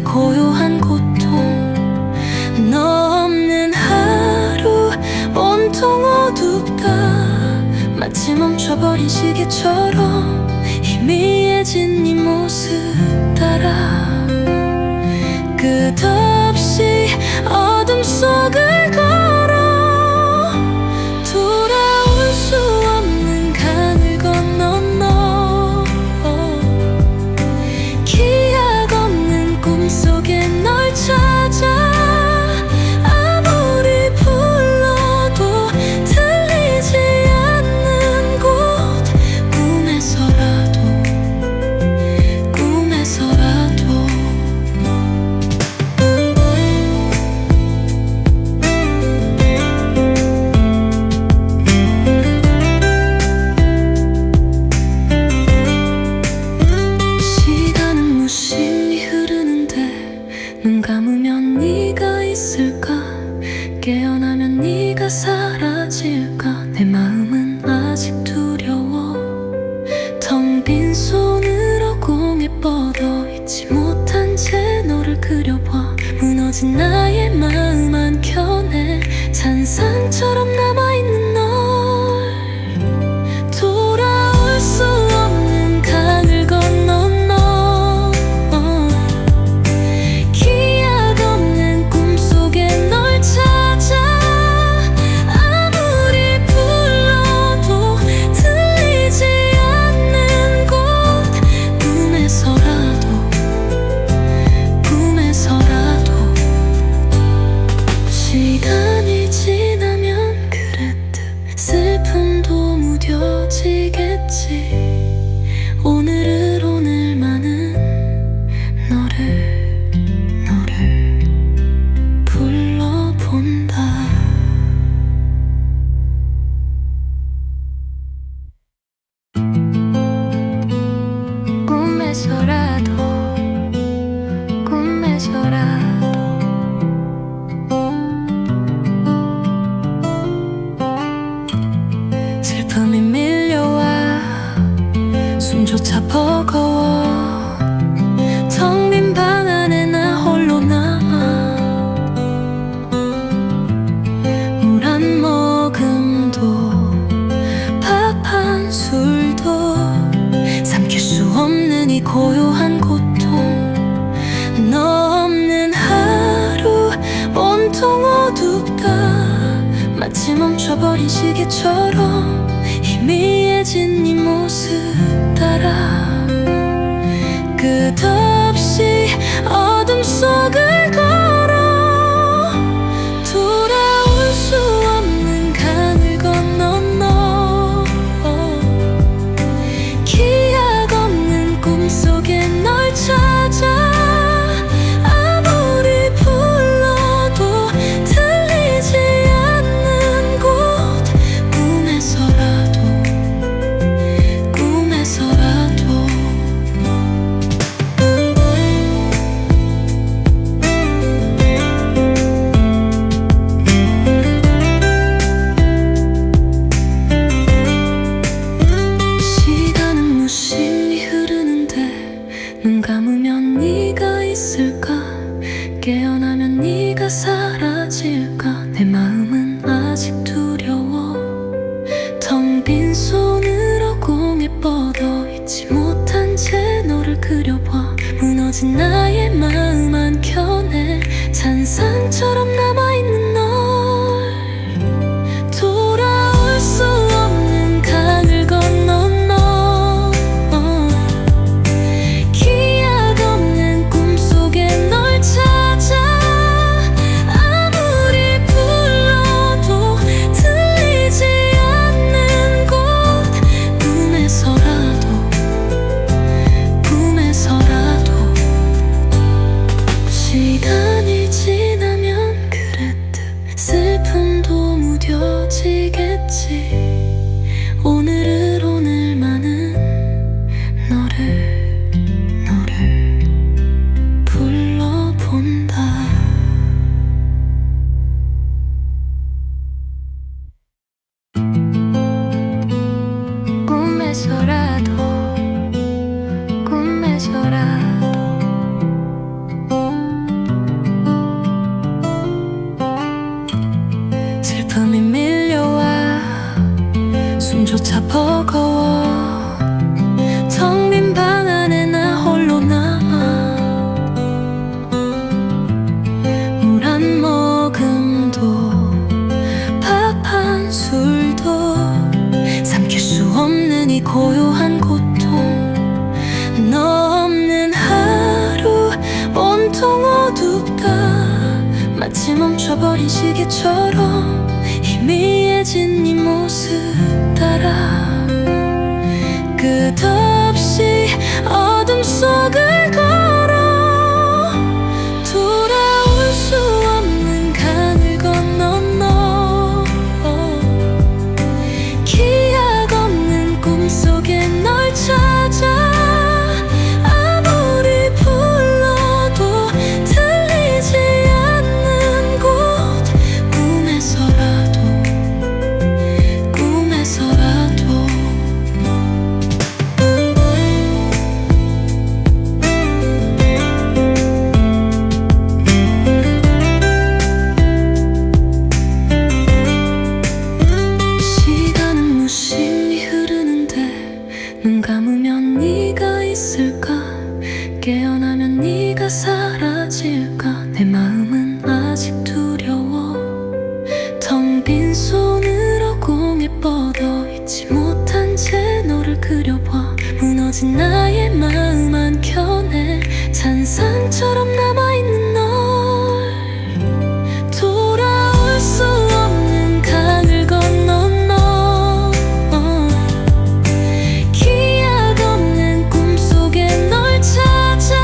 이 고요한 고통. 너 없는 하루 온통 어둡다. 마치 멈춰버린 시계처럼 희미해진 네 모습 따라 끝없이 어둠 속을 걸어 돌아올 수 없는 강을 건너 너 기약 없는 꿈속에 널 찾아 아무리 불러도 들리지 않는 곳 꿈에서라도 시간은 무심히 흐르는데 눈 감으면 네가 있을까 깨어나면 네가 사라질까 내 마음은 아직 두려워 텅 빈 손으로 공에 뻗어 잊지 못한 채 너를 그려봐 무너진 나의 마음 한켠에 산상처럼 남아있는 널 돌아올 수 없는 강을 건너 너 기약 없는 꿈속에 널 찾아 아무리 불러도 들리지 않는 곳 꿈에서라도 시간이 지나면 그랬듯 슬픔도 무뎌지겠지 오늘을 오늘만은 너를 불러본다 꿈에서라도 슬픔이 밀려와 숨조차 버거워 텅 빈 방 안에 나 홀로 남아 물 한 모금도 밥 한 술도 삼킬 수 없는 이 고요한 고통 너 없는 하루 온통 어둡다 마치 멈춰버린 시계처럼 희미해진 네 모습 따라 끝없이 어둠 속을 걸어 돌아올 수 없는 강을 건너 너 기약 없는 꿈속에 널 찾아 아무리 불러도 들리지 않는 곳 꿈에서라도 시간은 무심히 흐르는데 눈 감으면 네가 있을까 깨어나면 네가 사라질까 내 마음은 아직 두려워 텅 빈 손으로 공에 뻗어 잊지 못한 채 너를 그려봐 무너진 나의 마음 한켠에 산상처럼 남아있는 널 돌아올 수 없는 강을 건너 너 기약 없는 꿈속에 널 찾아 아무리 불러도 들리지 않는 곳 꿈에서라도 시간이 지나면 그랬듯 슬픔도 무뎌지겠지 오늘을 오늘만은 너를 불러본다 꿈에서라도 어둡다 마치 멈춰버린 시계처럼 희미해진 네 모습 따라 끝없이 어둠 속을 걸어 돌아올 수 없는 강을 건너 너 기약 없는 꿈속에 널 찾아 아무리 불러도 들리지 않는 곳 꿈에서라도 시간은 무심히 흐르는데 눈 감으면 네가 있을까 깨어나면 네가 사라질까 내 마음은 아직 두려워 텅 빈 손으로 공에 뻗어 잊지 못한 채 너를 그려봐 무너진 나의 마음 한켠에 잔상처럼 남아있는 널 돌아올 수 없는 강을 건너 너 기약 없는 꿈속에 널 찾아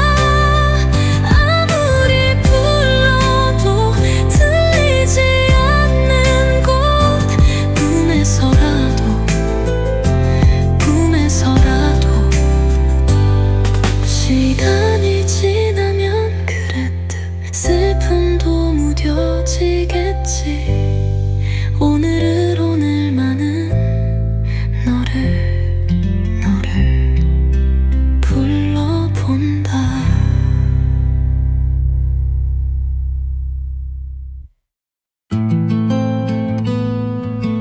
아무리 불러도 들리지 않는 곳 꿈에서라도 시간이 지나면 그랬듯 슬픔도 무뎌지겠지 오늘을 오늘만은 너를 불러본다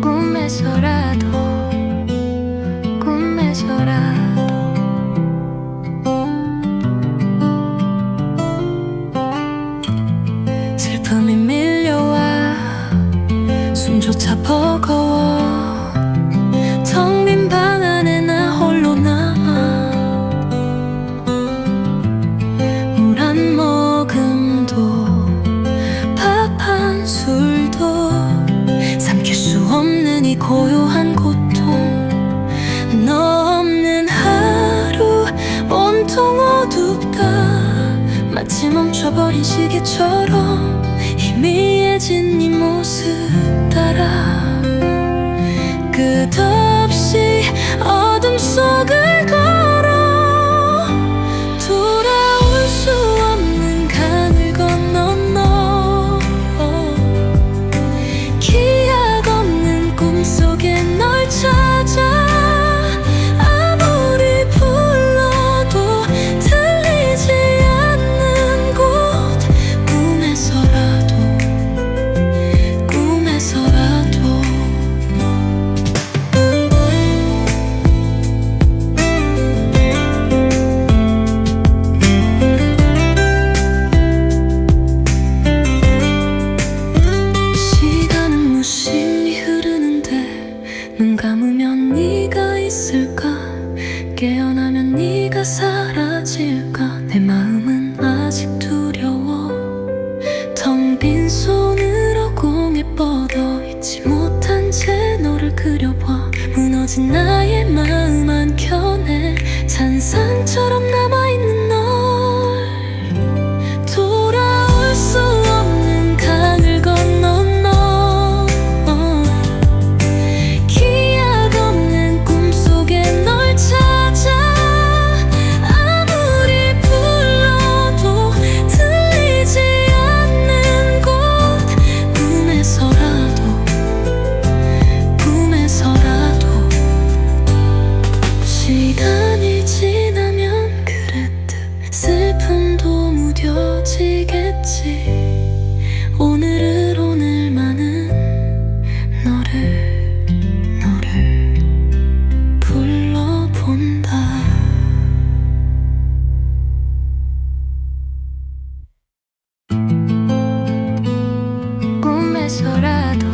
꿈에서라도 슬픔이 밀려와 숨조차 버거워 텅 빈 방 안에 나 홀로 남아 물 한 모금도 밥 한 술도 삼킬 수 없는 이 고요한 고통 너 없는 하루 온통 어둡다 마치 멈춰버린 시계처럼 희미해진 네 모습 따라 끝없이 어둠 속을 걸어 돌아올 수 없는 강을 건너 너 기약 없는 꿈속에 널 찾아 아무리 불러도 들리지 않는 곳 꿈에서라도 시간은 무심히 흐르는데 눈 감으면 네가 있을까 깨어나면 네가 사라질까 내 마음은 아직 두려워 텅 빈 손으로 공에 뻗어 잊지 못한 채 너를 그려봐 무너진 나의 마음 한켠에 잔상처럼 남아있는 널 돌아올 수 없는 강을 건너 너 기약 없는 꿈속에 널 찾아 아무리 불러도 들리지 않는 곳 꿈에서라도 시간이 지나면 그랬듯 슬픔도 무뎌지겠지 오늘을 오늘만은 너를 불러본다 꿈에서라도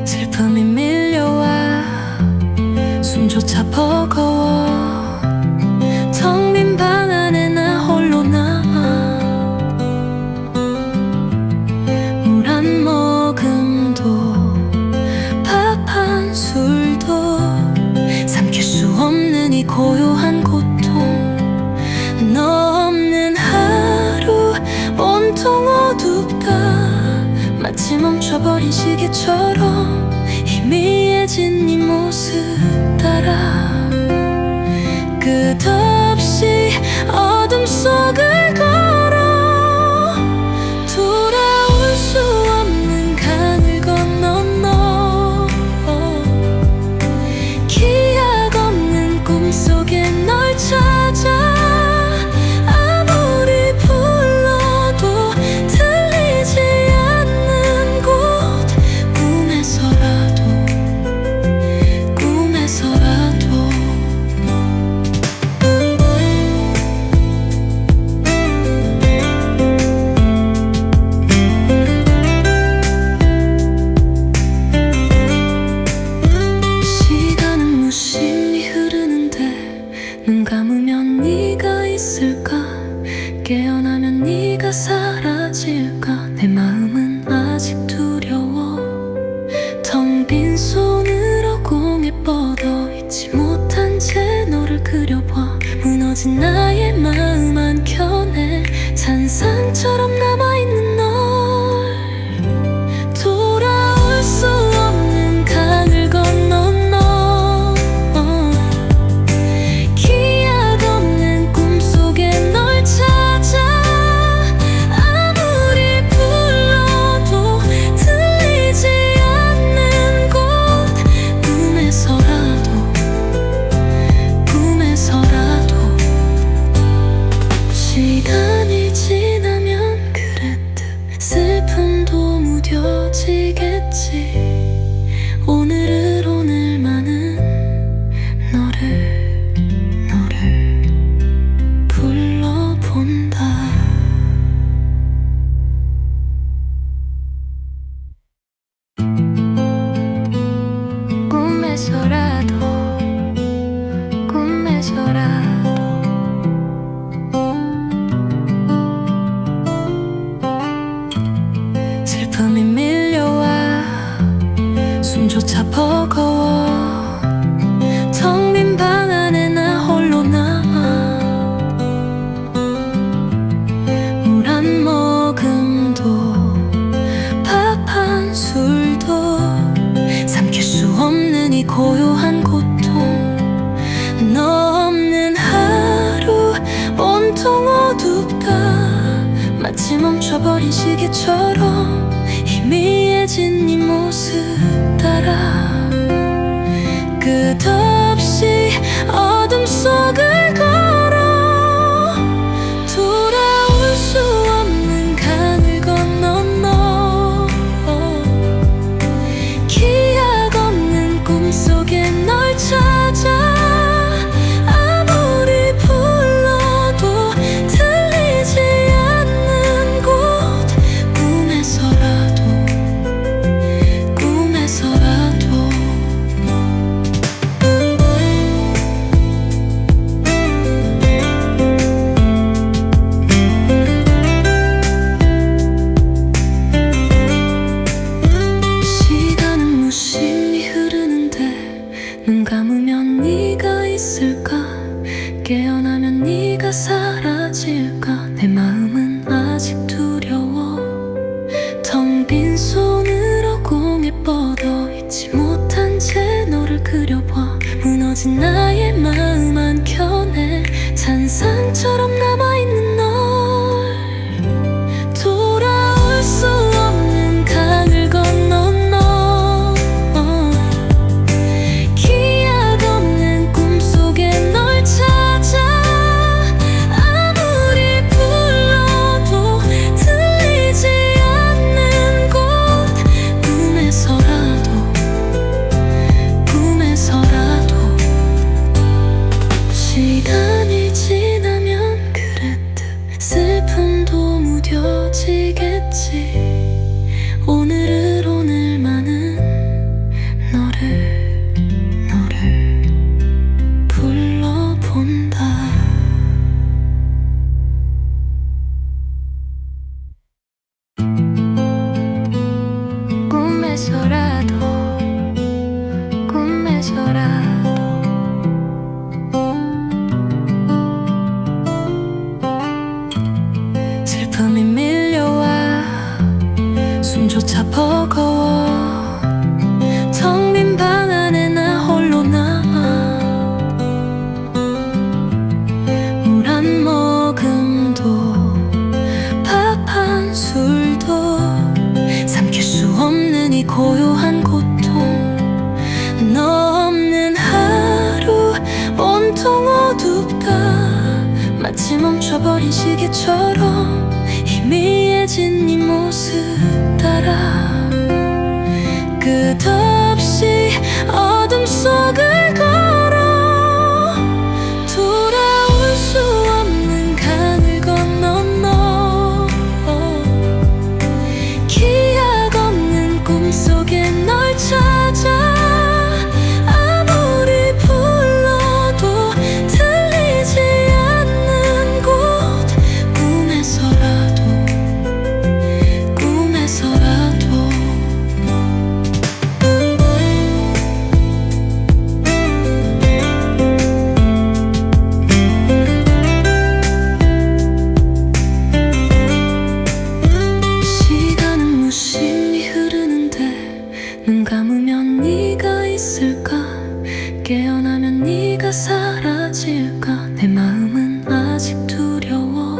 슬픔이 밀려와 멈춰버린 시계처럼 희미해진 네 모습 따라 끝없이 어둠 속을 걸어 돌아올 수 없는 강을 건너 너 기약 없는 꿈속에 널 찾아 눈 감으면 네가 있을까 깨어나면 네가 사라질까 내 마음은 아직 두려워 텅 빈 손으로 공에 뻗어 잊지 못한 채 너를 그려봐 무너진 나의 마음 한켠에 잔상처럼 남아있는 널 돌아올 수 없는 강을 건너 시간이 지나면 그랬듯 슬픔도 무뎌지겠지 오늘을 오늘만은 너를 불러본다 꿈에서라도 슬픔이 밀려와 숨조차 버거워 텅 빈 방 안에 나 홀로 남아 물 한 모금도 밥 한 술도 삼킬 수 없는 이 고요한 고통 너 없는 하루 온통 어둡다 마치 멈춰버린 시계처럼 희미해진 네 모습 따라 끝없이 어둠 속을 걸어 돌아올 수 없는 강을 건너 너 기약 없는 꿈속에 널 찾아 눈 감으면 네가 있을까 깨어나면 네가 사라질까 내 마음은 아직 두려워 텅 빈 손으로 공에 뻗어 잊지 못한 채 너를 그려봐 무너진 나의 마음 한켠에 잔상처럼 남아있는 널 돌아올 수 없는 강을 건너 이 고요한 고통 너 없는 하루 온통 어둡다 마치 멈춰버린 시계처럼 희미해진 네 모습 따라 끝없이 어둠 속을 걸어 돌아올 수 없는 강을 건너 너 기약 없는 꿈속에 널 찾아 아무리 불러도 들리지 않는 곳 꿈에서라도 시간은 무심히 흐르는데 눈 감으면 네가 있을까 깨어나면 네가 사라질까 내 마음은 아직 두려워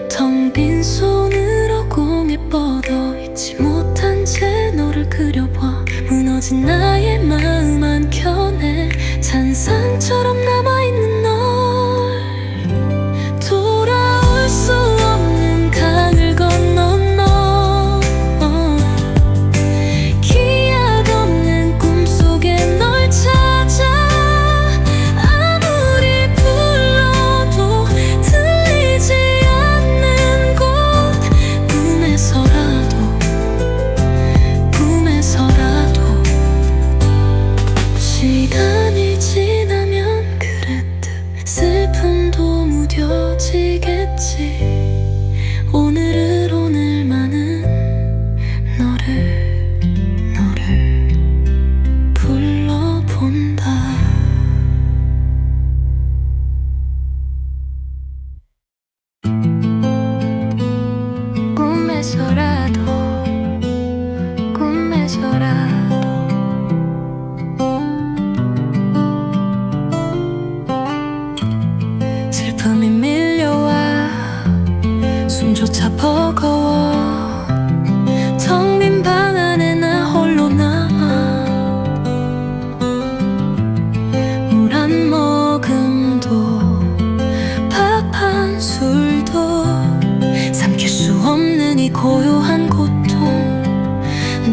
텅 빈 손으로 공에 뻗어 잊지 못한 채 너를 그려봐 무너진 나의 마음 한켠에 잔상처럼 남아있는 널 돌아올 수 없는 강을 건너 너 기약 없는 꿈속에 널 찾아 아무리 불러도 들리지 않는 곳 꿈에서라도 시간이 지나면 그랬듯 슬픔도 무뎌지겠지 오늘을 오늘만은 너를 불러본다 꿈에서라도. 슬픔이 밀려와 숨조차 버거워 텅 빈 방 안에 나 홀로 남아 물 한 모금도 밥 한 술도 삼킬 수 없는 이 고요한 고통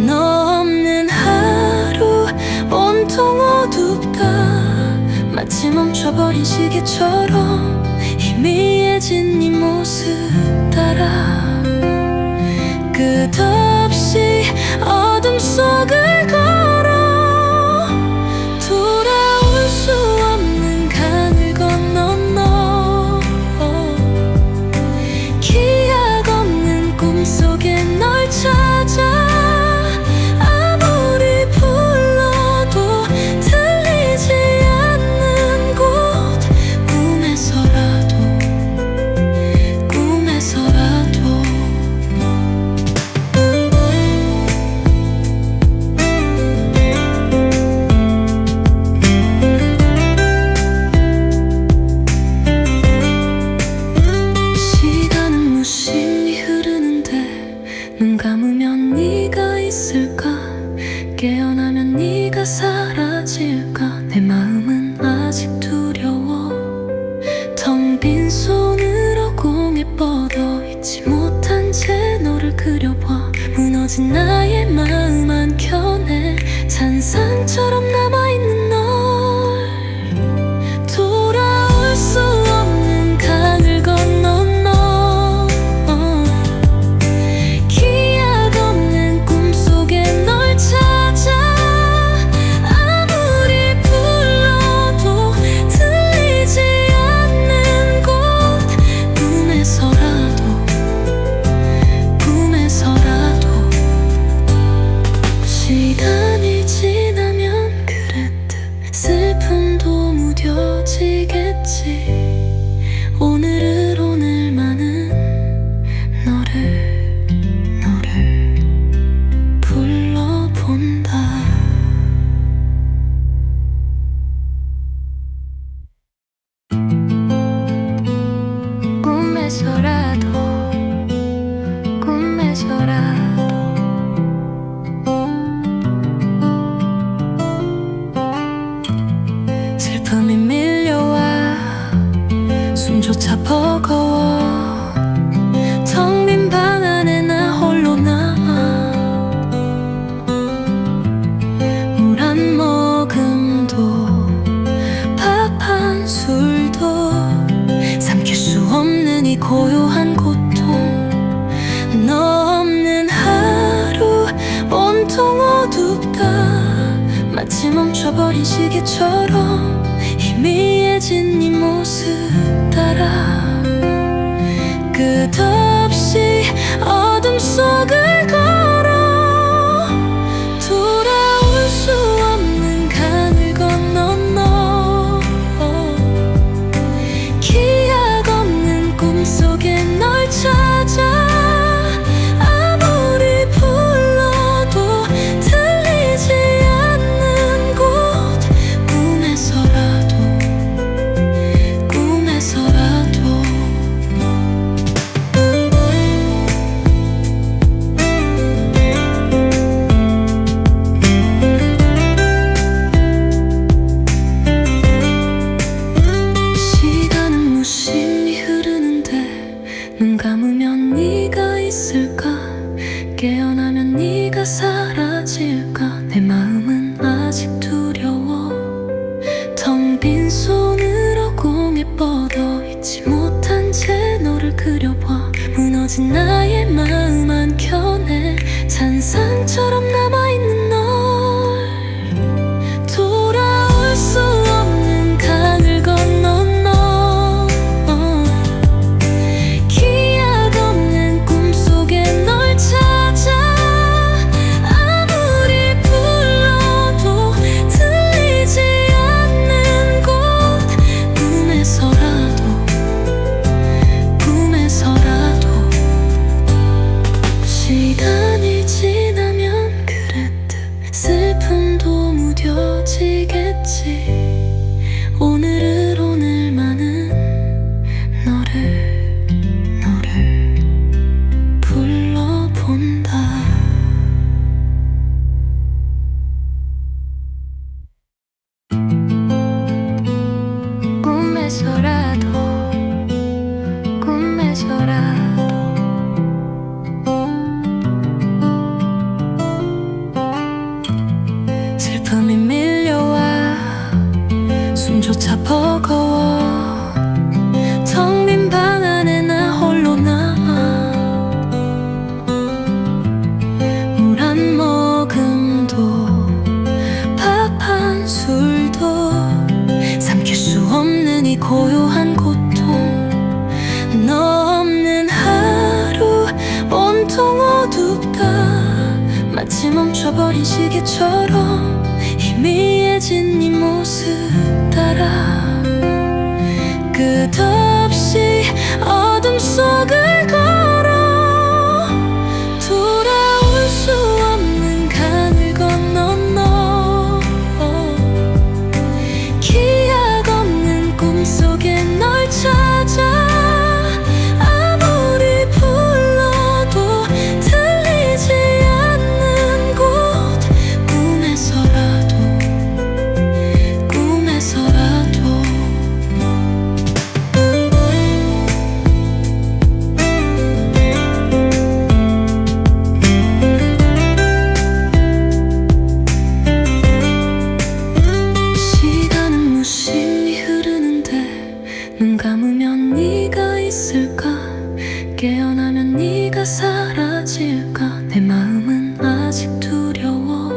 너 없는 하루 온통 어둡다 마치 멈춰버린 시계처럼 희미해진 네 모습 따라 끝없이 어둠 속을 걸어 돌아올 수 없는 강을 건너 너 기약 없는 꿈속에 널 찾아 아무리 불러도 들리지 않는 곳 꿈에서라도 시간은 무심히 흐르는데 눈 감으면 네가 있을까 깨어나면 네가 사라질까 내 마음은 아직 두려워 텅 빈 손으로 공에 뻗어 잊지 못한 채 너를 그려봐 무너진 나의 마음 한켠에 잔상처럼 남아있는 널 돌아올 수 없는 강을 건너 너 기약 없는 꿈속에 널 찾아 아무리 불러도 들리지 않는 곳 꿈에서라도 시간이 지나면 그랬듯 슬픔도 무뎌지겠지 오늘을 오늘만은 너를 불러본다 꿈에서라도 어둡다 마치 멈춰버린 시계처럼 희미해진 네 모습 따라 끝없이 어둠 속을 걸어 돌아올 수 없는 강을 건너 너 기약 없는 꿈속에 널 찾아 아무리 불러도 들리지 않는 곳 꿈에서라도 시간은 무심히 흐르는데 눈 감으면 네가 있을까 깨어나면 네가 사라질까 내 마음은 아직 두려워 텅 빈 손으로 공에 뻗어 잊지 못한 채 너를 그려봐 무너진 나의 마음 한켠에 잔상처럼 남아있는 널 돌아올 수 없는 강을 건너 너 기약 없는 꿈속에 널 찾아 아무리 불러도 들리지 않는 곳 꿈에서라도 시간이 지나면 그랬듯 슬픔도 무뎌지겠지 오늘을 오늘만은 너를 불러본다 꿈에서라도 슬픔이 밀려와 숨조차 버거워 텅 빈 방 안에 나 홀로 남아 물 한 모금도 밥 한 술도 삼킬 수 없는 이 고요한 고통 너 없는 하루 온통 어둡다 마치 멈춰버린 시계처럼 희미해진 네 모습 따라 끝없이 어둠 속을 걸어 돌아올 수 없는 강을 건너 너 기약 없는 꿈속에 널 찾아 아무리 불러도 들리지 않는 곳 꿈에서라도 시간은 무심히 흐르는데 눈 감으면 네가 있을까 깨어나면 네가 사라질까 내 마음은 아직 두려워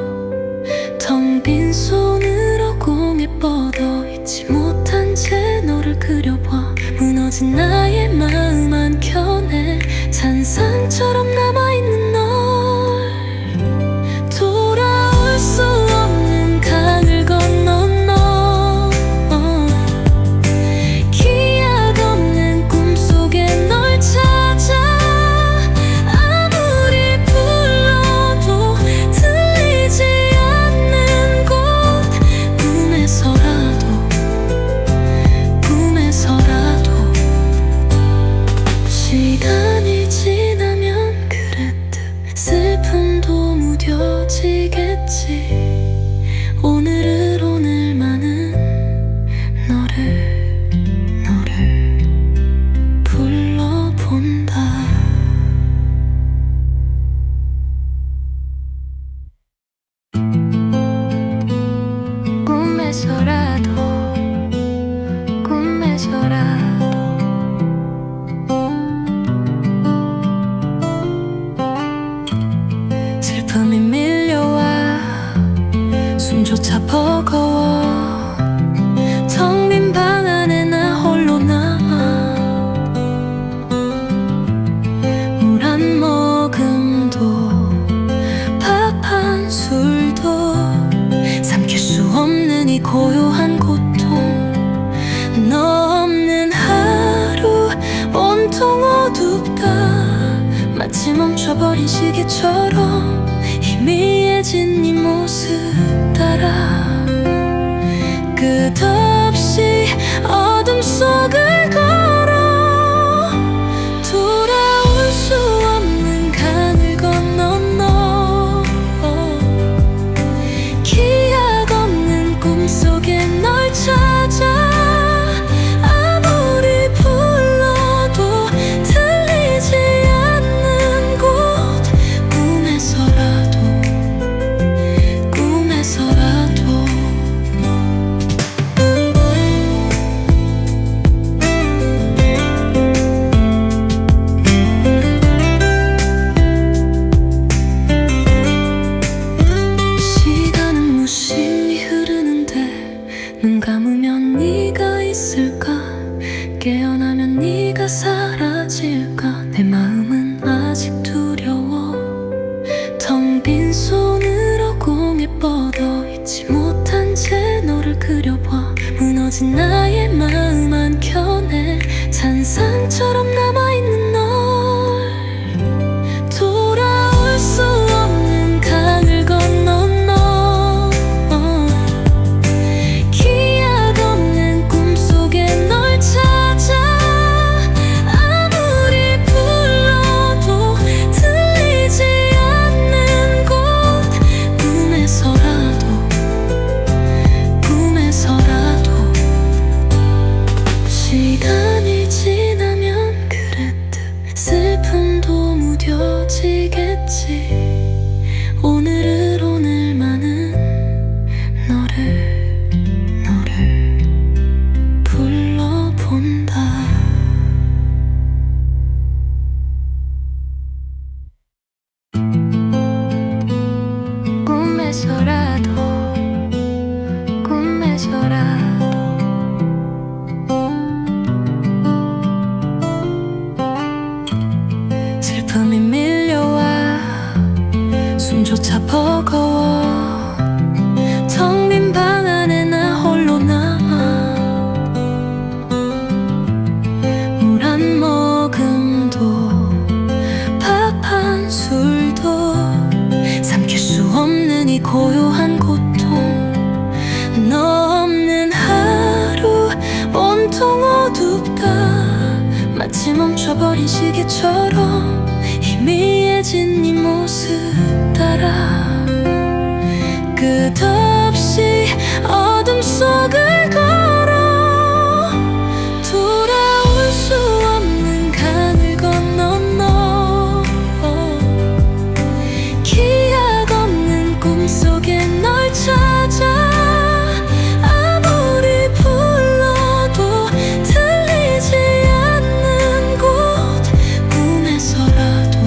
텅 빈 손으로 공에 뻗어 잊지 못한 채 너를 그려봐 무너진 나의 마음 한켠에 잔상처럼 남아있는 널 돌아올 수 없는 강을 건너 너 기약 없는 꿈속에 널 찾아 아무리 불러도 들리지 않는 곳 꿈에서라도 시간이 지나면 마치 멈춰버린 시계처럼 희미해진 네 모습 따라 끝없이 어둠 속을 걸어 돌아올 수 없는 강을 건너 너 기약 없는 꿈속에 널 찾아 아무리 불러도 들리지 않는 곳 꿈에서라도 시간은 무심히 흐르는데 눈 감으면 네가 있을까 깨어나면 네가 사라질까 내 마음은 아직 두려워 텅 빈 손으로 공에 뻗어 잊지 못한 채 너를 그려봐 무너진 나의 마음 한켠에 잔상처럼 남아있는 널 돌아올 수 없는 강을 건너 너 기약 없는 꿈속에 널 찾아 아무리 불러도 들리지 않는 곳 꿈에서라도 시간이 지나면 그랬듯 슬픔도 무뎌지겠지 오늘을 오늘만은 너를 불러본다 꿈에서라도 슬픔이 밀려와 숨조차 버거워 텅 빈 방 안에 나 홀로 남아 물 한 모금도 밥 한 술도 삼킬 수 없는 이 고요한 고통 너 없는 하루 온통 어둡다 마치 멈춰버린 시계처럼 희미해진 네 모습 따라 끝없이 어둠 속을 걸어 돌아올 수 없는 강을 건너 너 기약 없는 꿈속에 널 찾아 아무리 불러도 들리지 않는 곳 꿈에서라도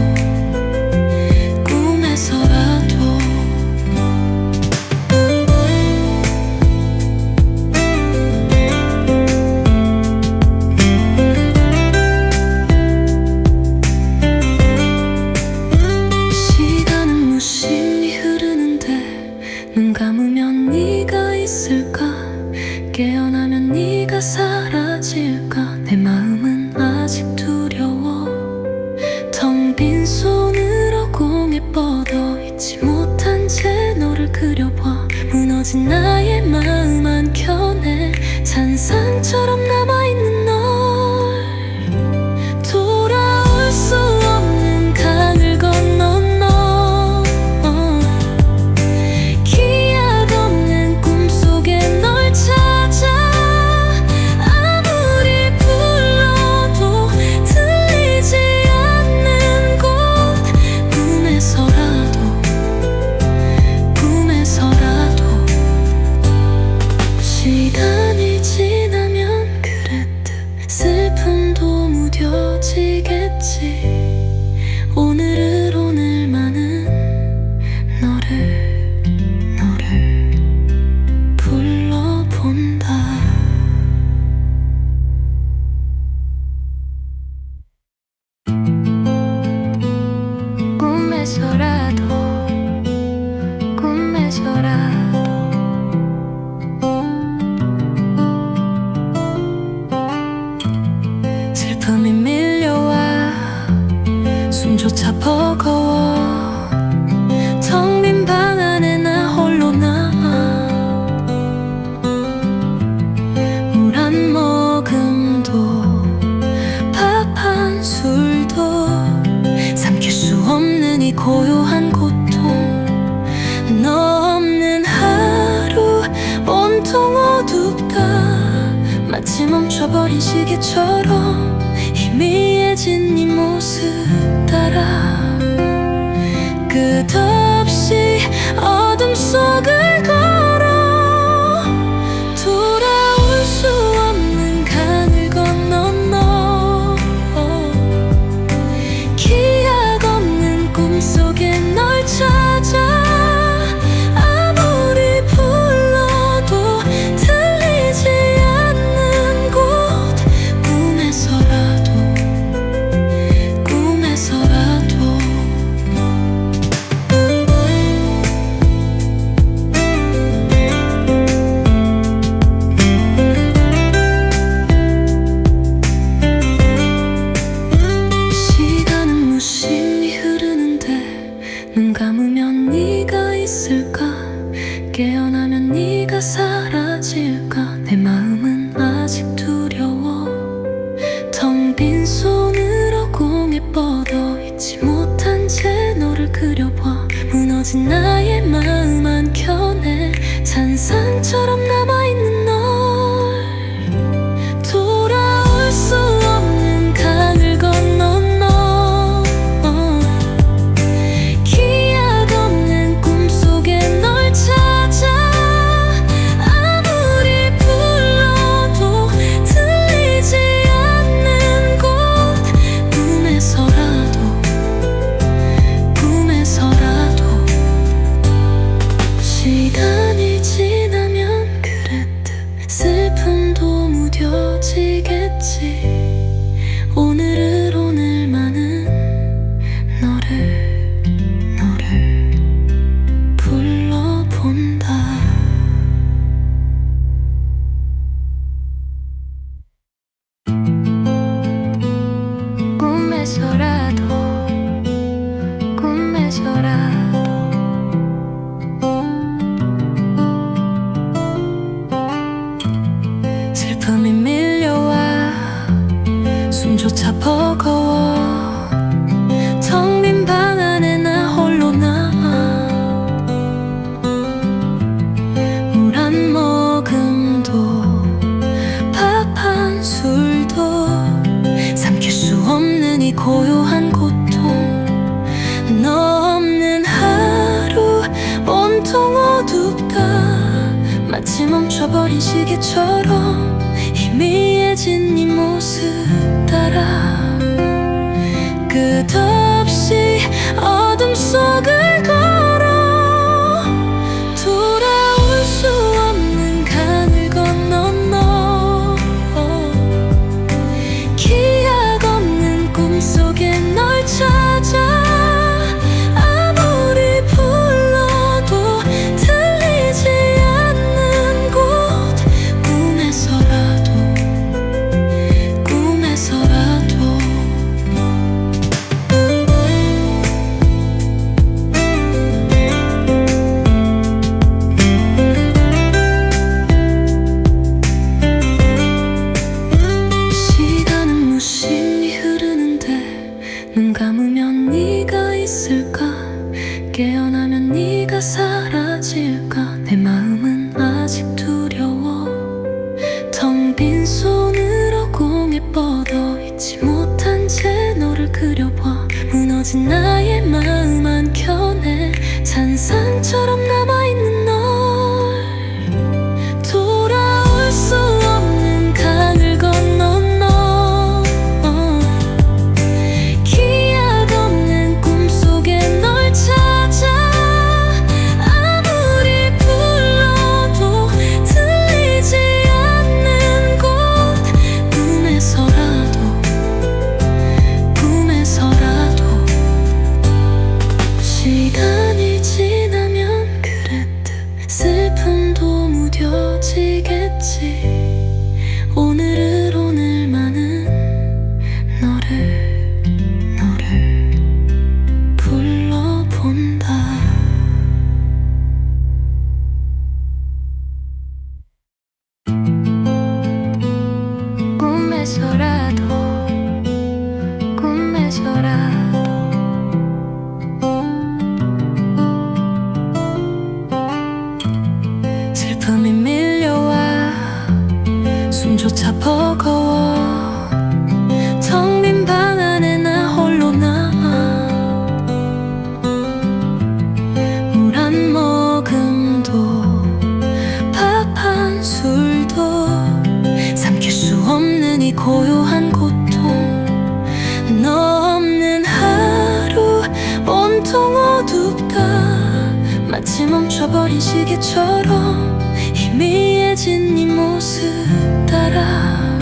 시간은 무심히 흐르는데 눈 감으면 네가 있을까 깨어나면 네가 사라질까 내 마음은 아직 두려워 텅 빈 손으로 공에 뻗어 잊지 못한 채 너를 그려봐 무너진 나의 마음 한켠에 잔상처럼 남아있는 널 돌아올 수 없는 강을 건너 너 기약 없는 꿈속에 널 찾아 아무리 불러도 들리지 않는 곳 꿈에서라도 시간이 지나면 그랬듯 슬픔도 무뎌지겠지 오늘을 오늘만은 너를 불러본다 꿈에서라도 슬픔이 밀려와 온통 어둡다. 마치 멈춰버린 시계처럼 희미해진 네 모습 따라 끝없이 어둠 속을 걸어 돌아올 수 없는 강을 건너 너 기약 없는 꿈속에 널 찾아 아무리 불러도 들리지 않는 곳 꿈에서라도 시간은 무심히 흐르는데 눈 감으면 네가 있을까 깨어나면 네가 사라질까 내 마음은 아직 두려워 텅 빈 손으로 공에 뻗어 잊지 못한 채 너를 그려봐 무너진 나의 마음 한켠에 잔상처럼 남아있는 널 돌아올 수 없는 강을 건너 너 기약 없는 꿈속에 널 찾아 아무리 불러도 들리지 않는 곳 꿈에서라도 시간이 지나면 그랬듯 슬픔도 무뎌지겠지 오늘을 오늘만은 너를 불러본다 꿈에서라도 슬픔이 밀려와 숨조차 버거워 텅 빈 방 안에 나 홀로 남아 물 한 모금도 밥 한 술도 삼킬 수 없는 이 고요한 고통 너 없는 하루 온통 어둡다 마치 멈춰버린 시계처럼 희미해진 네 모습 따라 끝없이 어둠 속을 걸어 돌아올 수 없는 강을 건너 너 기약 없는 꿈속에 널 찾아 아무리 불러도 들리지 않는 곳 꿈에서라도 시간은 무심히 흐르는데 눈 감으면 네가 있을까 깨어나면 네가 사라질까 내 마음은 아직 두려워 텅 빈 손으로 공에 뻗어 잊지 못한 채 너를 그려봐 무너진 나의 마음 한켠에 잔상처럼 남아있는 널 돌아올 수 없는 강을 건너 너 기약 없는 꿈속에 널 찾아 아무리 불러도 들리지 않는 곳 꿈에서라도 시간이 지나면 그랬듯 슬픔도 무뎌지겠지 오늘을 오늘만은 너를 불러본다 꿈에서라도 슬픔이 밀려 멈춰버린 시계처럼 희미해진 네 모습 따라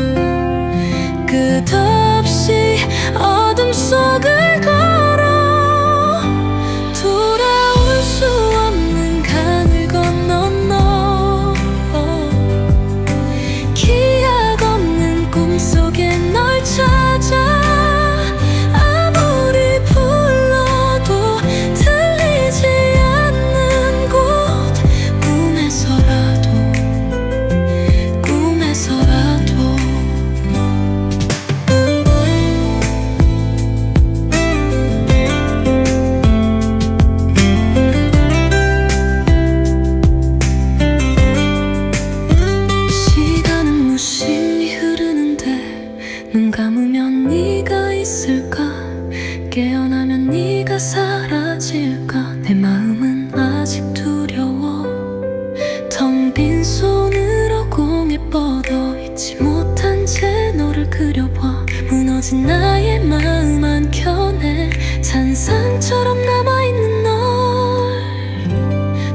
끝없이 어둠 속을 걸어 돌아올 수 없는 강을 건너 너 기약 없는 꿈속에 널 찾아 눈 감으면 네가 있을까 깨어나면 네가 사라질까 내 마음은 아직 두려워 텅 빈 손으로 공에 뻗어 잊지 못한 채 너를 그려봐 무너진 나의 마음 한켠에 잔상처럼 남아있는 널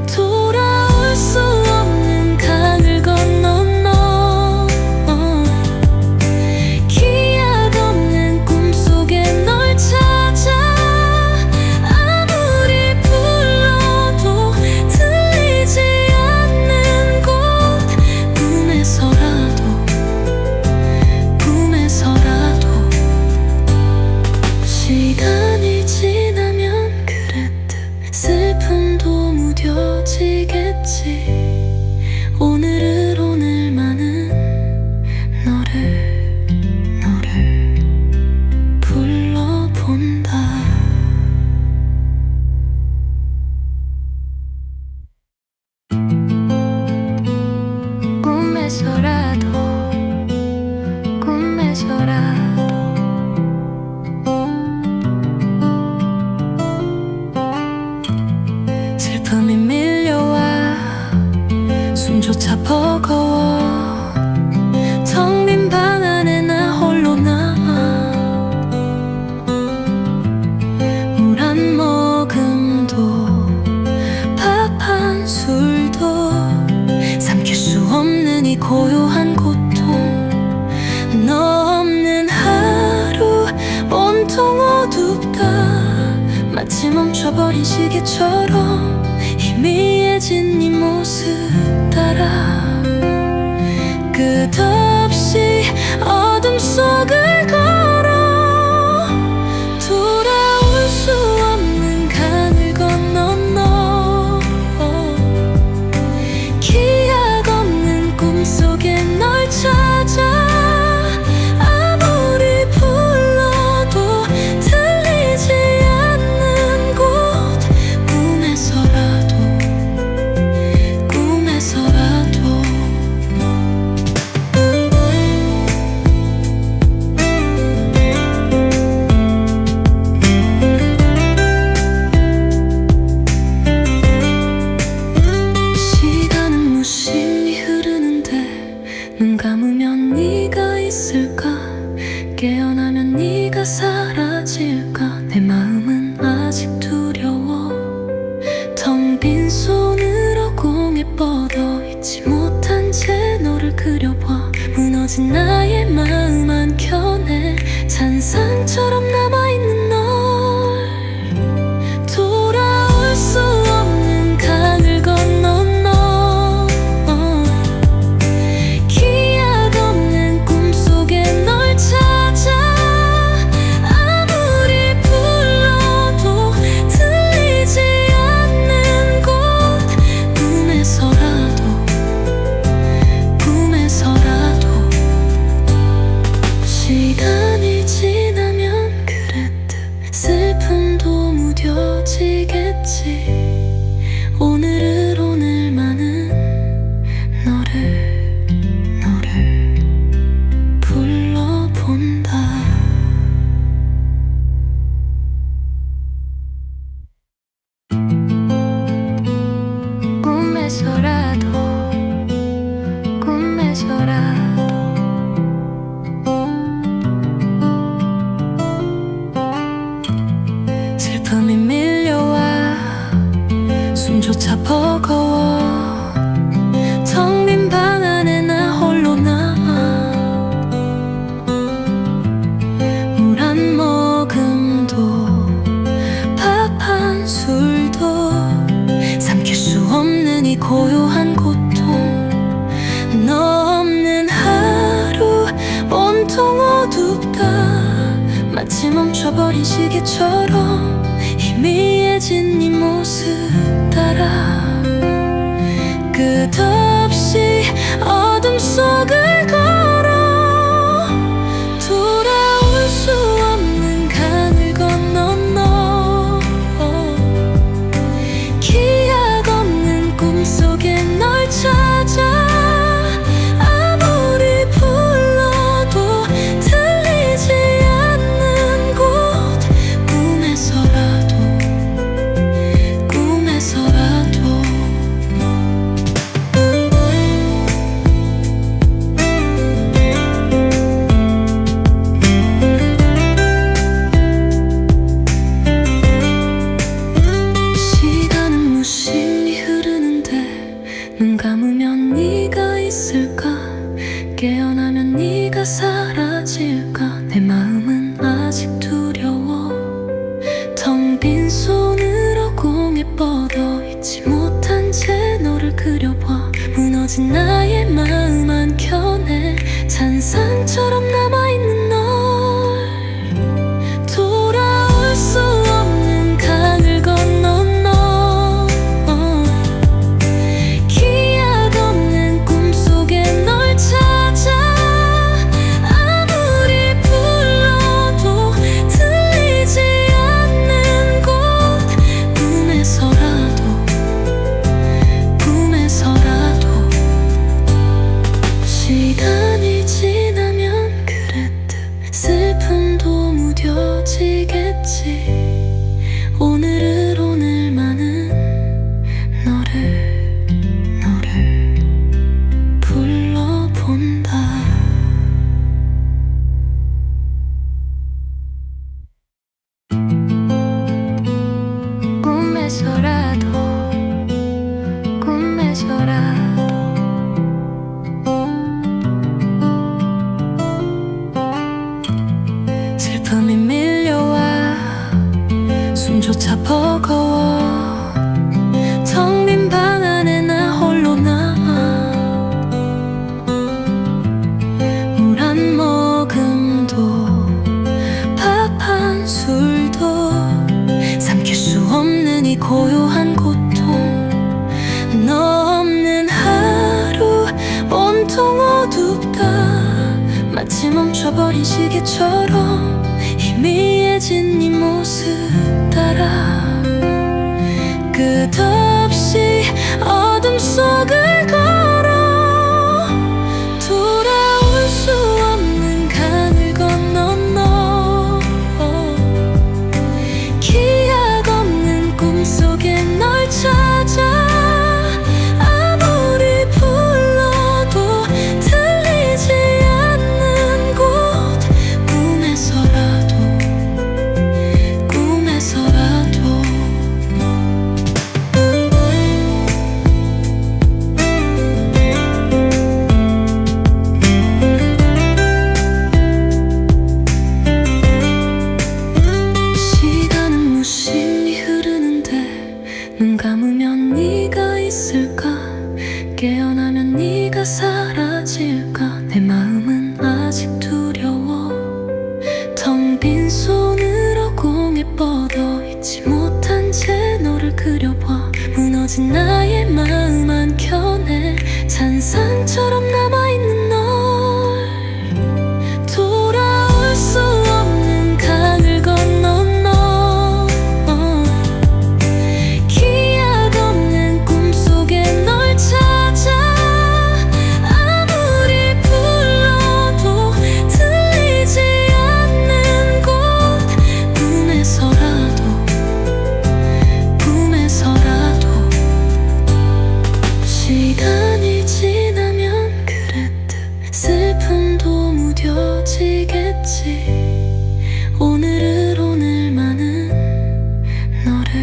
돌아올 수 없는 강을 건너 시간이 지나면 그랬듯 슬픔도 무뎌지겠지 오늘을 오늘만은 너를 불러본다 꿈에서라도 슬픔이 밀려와 숨조차 버거워 텅 빈 방 안에 나 홀로 남아 물 한 모금도 밥 한 술도 삼킬 수 없는 이 고요한 고통 너 없는 하루 온통 어둡다 마치 멈춰버린 시계처럼 희미해진 네 모습 따라 끝없이 어둠 속을 걸어 돌아올 수 없는 강을 건너 너 기약 없는 꿈속에 널 찾아 눈 감으면 네가 있을까 깨어나면 네가 사라질까 내 마음은 아직 두려워 텅 빈 손으로 공에 뻗어 잊지 못한 채 너를 그려봐 무너진 나의 마음 한켠에 잔상처럼 남아있는 널 돌아올 수 없는 강을 건너 시간이 지나면 이 고요한 고통 너 없는 하루 온통 어둡다 마치 멈춰버린 시계처럼 희미해진 네 모습 따라 끝없이 어둠 속을 걸어 돌아올 수 없는 강을 건너 너 기약 없는 꿈속에 널 찾아 아무리 불러도 들리지 않는 곳 꿈에서라도 시간은 무심히 흐르는데 눈 감으면 네가 있을까 깨어나면 네가 사라질까 내 마음은 아직 두려워 텅 빈 손으로 공에 뻗어 잊지 못한 채 너를 그려봐 무너진 나의 마음 한켠에 잔상처럼 남아있는 널 돌아올 수 없는 강을 건너 너 기약 없는 꿈속에 널 찾아 아무리 불러도 들리지 않는 곳 꿈에서라도 시간이 지나면 그랬듯 슬픔도 무뎌지겠지 오늘을 오늘만은 너를 불러본다 꿈에서라도. 슬픔이 밀려와 숨조차 버거워 텅 빈 방 안에 나 홀로 남아 물 한 모금도 밥 한 술도 삼킬 수 없는 이 고요한 고통 너 없는 하루 온통 어둡다 마치 멈춰버린 시계처럼 희미해진 네 모습 따라 끝없이 어둠 속을 걸어 돌아올 수 없는 강을 건너 너 기약 없는 꿈속에 널 찾아 아무리 불러도 들리지 않는 곳 꿈에서라도 시간은 무심히 흐르는데 눈 감으면 네가 있을까 깨어나면 네가 사라질까 내 마음은 아직 두려워 텅 빈 손으로 공에 뻗어 잊지 못한 채 너를 그려봐 무너진 나의 마음 한켠에 잔상처럼 남아있는 널 돌아올 수 없는 강을 건너 너 기약 없는 꿈속에 널 찾아 아무리 불러도 들리지 않는 곳 꿈에서라도 시간이 지나면 그랬듯 슬픔도 무뎌지겠지 오늘을 오늘만은 너를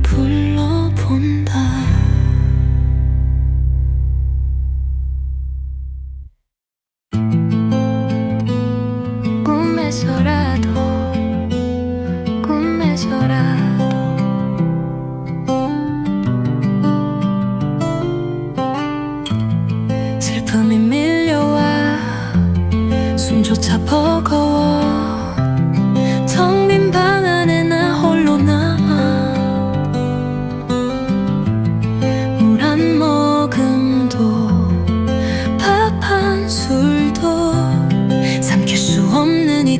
불러본다 꿈에서라도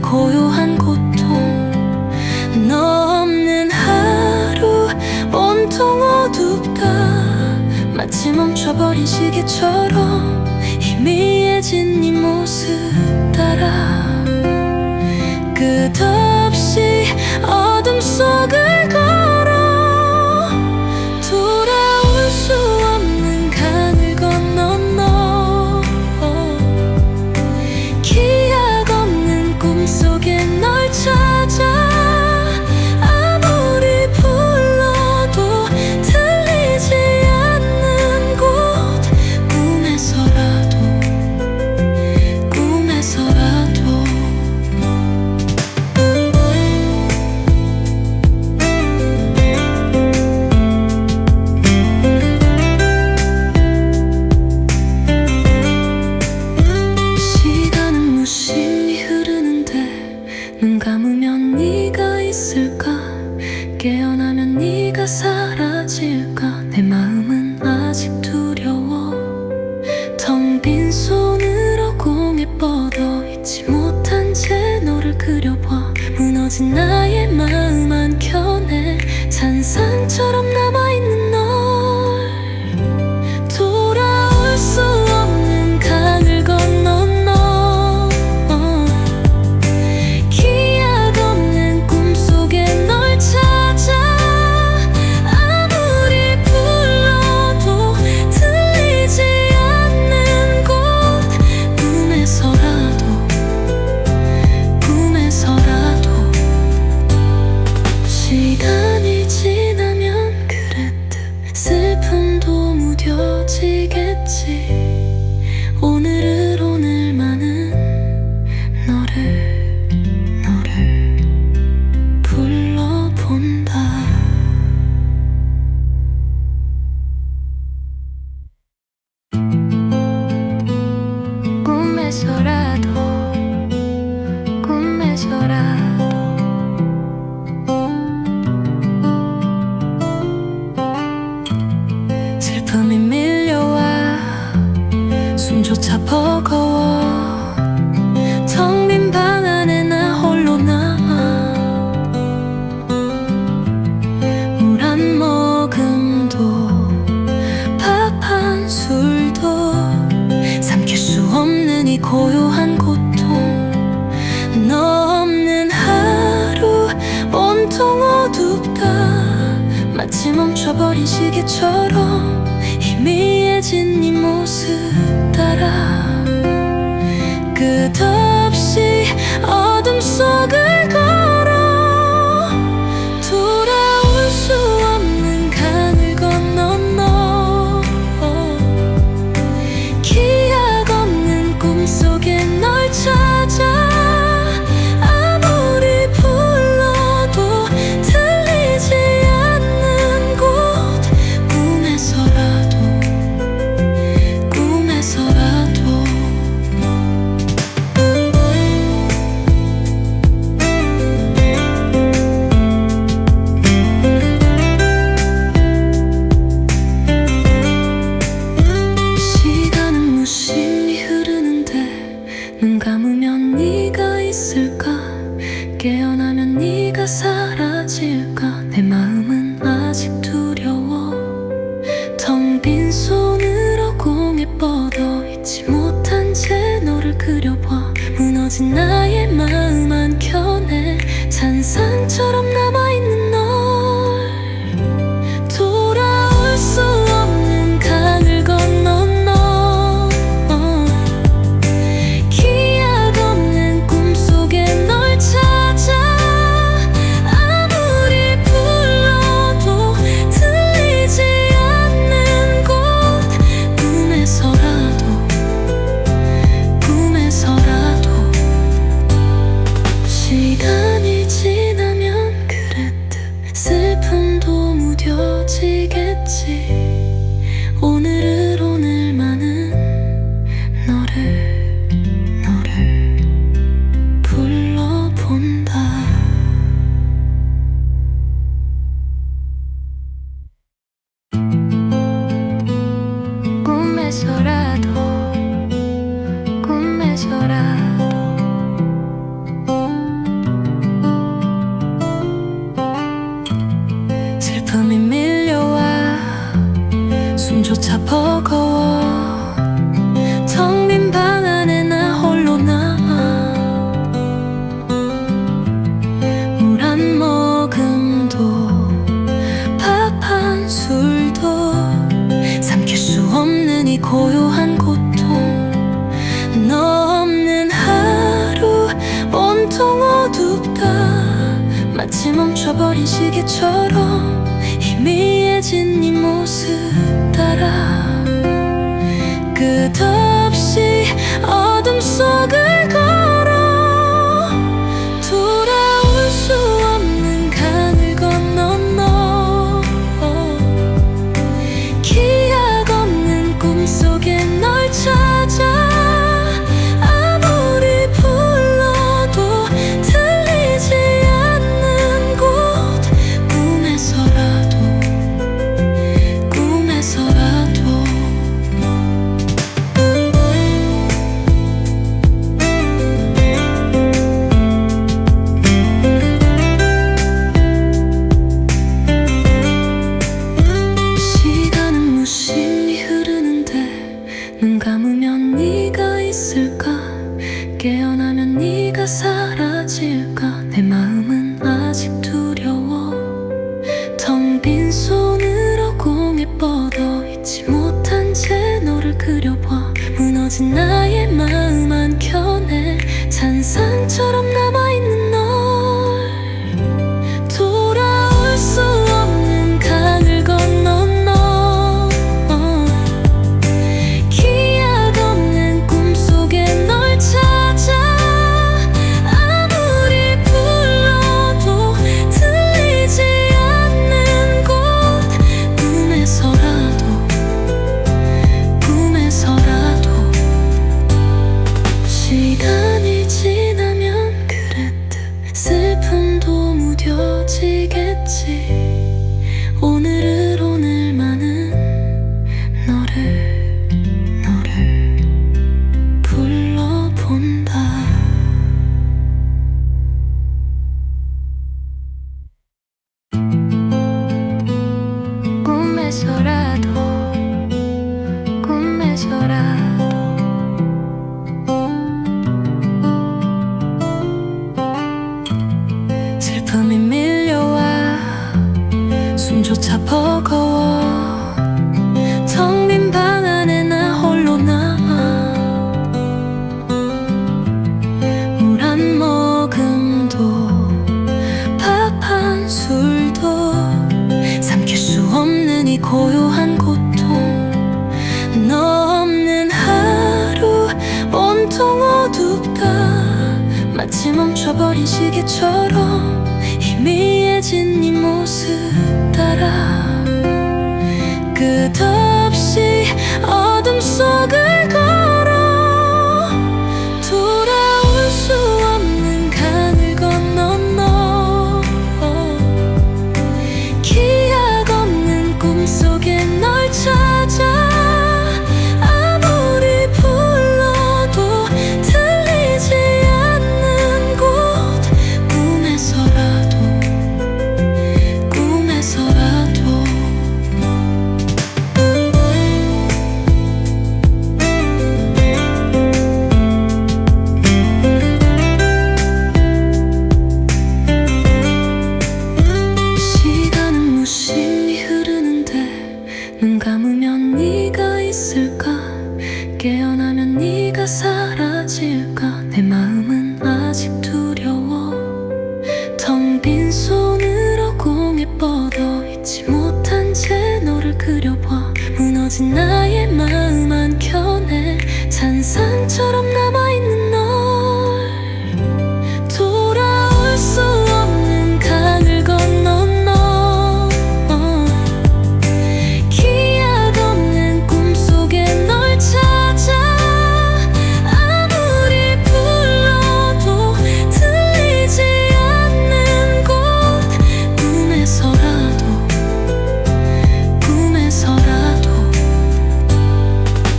고요한 고통. 너 없는 하루 온통 어둡다. 마치 멈춰버린 시계처럼 희미해진 네 모습 따라 끝없이 어둠 속을 걸어 돌아올 수 없는 강을 건너 너 기약 없는 꿈속에 널 찾아 아무리 불러도 들리지 않는 곳 꿈에서라도 시간은 무심히 흐르는데 눈 감으면 네가 있을까 깨어나면 네가 사라질까 내 마음은 아직 두려워 텅 빈 손으로 공에 뻗어 잊지 못한 채 너를 그려봐 무너진 나의 마음 한켠에 잔상처럼 남아있는 널 돌아올 수 없는 강을 건너 너 기약 없는 꿈속에 널 찾아 아무리 불러도 들리지 않는 곳 꿈에서라도 시간이 지나면 그랬듯 슬픔도 무뎌지겠지 오늘을 오늘만은 너를 불러본다 꿈에서라도 슬픔이 밀려와 숨조차 버거워 텅 빈 방 안에 나 홀로 남아 물 한 모금도 밥 한 술도 삼킬 수 없는 이 고요한 고통 너 없는 하루 온통 어둡다 마치 멈춰버린 시계처럼 희미해진 네 모습 따라 끝없이 어둠 속을 걸어 돌아올 수 없는 강을 건너 너 기약 없는 꿈속에 널 찾아 아무리 불러도 들리지 않는 곳 꿈에서라도 시간은 무심히 흐르는데 눈 감으면 네가 있을까 깨어나면 네가 사라질까 내 마음은 아직 두려워 텅 빈 손으로 공에 뻗어 잊지 못한 채 너를 그려봐 무너진 나의 마음 한켠에 잔상처럼 남아있는 널 돌아올 수 없는 강을 건너 너 기약 없는 꿈속에 널 찾아 아무리 불러도 들리지 않는 곳 꿈에서라도 시간이 지나면 그랬듯 슬픔도 무뎌지겠지 오늘을 오늘만은 너를 불러본다 꿈에서라도 이 고요한 고통. 너 없는 하루 온통 어둡다. 마치 멈춰버린 시계처럼 희미해진 네 모습 따라 끝없이 어둠 속을 걸어 돌아올 수 없는 강을 건너 너 기약 없는 꿈속에 널 찾아 아무리 불러도 들리지 않는 곳 꿈에서라도 시간은 무심히 흐르는데 눈 감으면 네가 있을까 깨어나면 네가 사라질까 내 마음은 아직 두려워 텅 빈 손으로 공에 뻗어 잊지 못한 채 너를 그려봐 무너진 나의 마음 한켠에 잔상처럼 남아있는 널 돌아올 수 없는 강을 건너 너 기약 없는 꿈속에 널 찾아 아무리 불러도 들리지 않는 곳 꿈에서라도 시간이 지나면 그랬듯 슬픔도 무뎌지겠지 오늘을 오늘만은 너를 불러본다 꿈에서라도 슬픔이 밀려와 숨조차 버거워 텅 빈 방 안에 나 홀로 남아 물 한 모금도 밥 한 술도 삼킬 수 없는 이 고요한 고통 너 없는 하루 온통 어둡다 마치 멈춰버린 시계처럼 희미해진 네 모습 따라 끝없이 어둠 속을 걸어 돌아올 수 없는 강을 건너 너 기약 없는 꿈속에 널 찾아 아무리 불러도 들리지 않는 곳 꿈에서라도 시간은 무심히 흐르는데 눈 감으면 네가 있을까 깨어나면 네가 사라질까 내 마음은 아직 두려워 텅 빈 손으로 공에 뻗어 잊지 못한 채 너를 그려봐 무너진 나의 마음 한켠에 잔상처럼 남아있는 널 돌아올 수 없는 강을 건너 너 기약 없는 꿈속에 널 찾아 아무리 불러도 들리지 않는 곳 꿈에서라도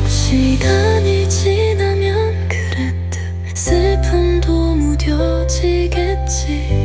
시간이 지나면 그랬듯 슬픔도 무뎌지겠지